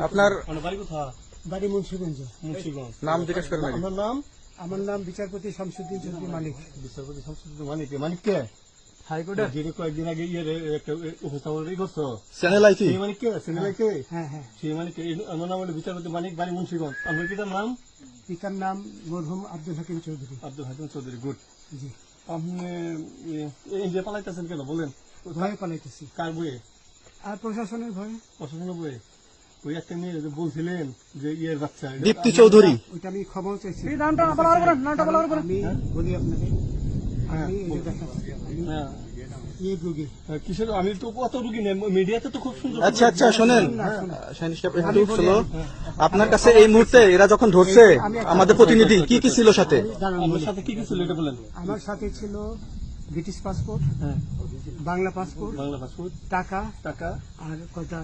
আপনার বাড়ি মুন্সিগঞ্জ। নাম জিজ্ঞেস করেন আগে। আমার নাম বিচারপতি শামসুদ্দিন চৌধুরী মানিক। বিচারপতি শামসুদ্দিন মানিককে হাইকোর্টের কয়েকদিন আগে একটা উপস্থাপন করছো চ্যানেল আইছি সেই মানিককে চ্যানেলকে হ্যাঁ হ্যাঁ। সেই মানিককে আমার নাম হলো বিচারপতি মানিক বাড়ি মুন্সিগঞ্জ। আপনার পিতার নাম? পিতার নাম মরহুম আব্দুল হাকিম চৌধুরী। আব্দুল হাকিম চৌধুরী। গুড। জি। আপনি ইন্ডিয়া পালাইতেছেন কেন বলেন? ভয়ে পালাইতেছি। কার বইয়ে? আর প্রশাসনের ভয়ে। প্রশাসনের বইয়ে? ওই একটা মেয়ে যে বলছিলেন যে ইয়ের বাচ্চা দীপ্তি চৌধুরী। ওইটা আমি খবর চাইছি। হ্যাঁ? আমি বলি আপনাকে, আমি এই যে দেখাচ্ছি, আমি হ্যাঁ এই রোগী। কিসের? আমি তো কত রুগী নেই, মিডিয়াতে তো খুব সুন্দর। আচ্ছা আচ্ছা শোনেন শাহিন সাহেব, একটু শোনো। আপনার কাছে এই মুহূর্তে এরা যখন ধরছে আমাদের প্রতিনিধি কি কি ছিল সাথে? আমার সাথে কি কি ছিল এটা বলেন। আমার সাথে ছিল ব্রিটিশ পাসপোর্ট, হ্যাঁ, বাংলা পাসপোর্ট, বাংলা পাসপোর্ট, টাকা টাকা, আর কয়টা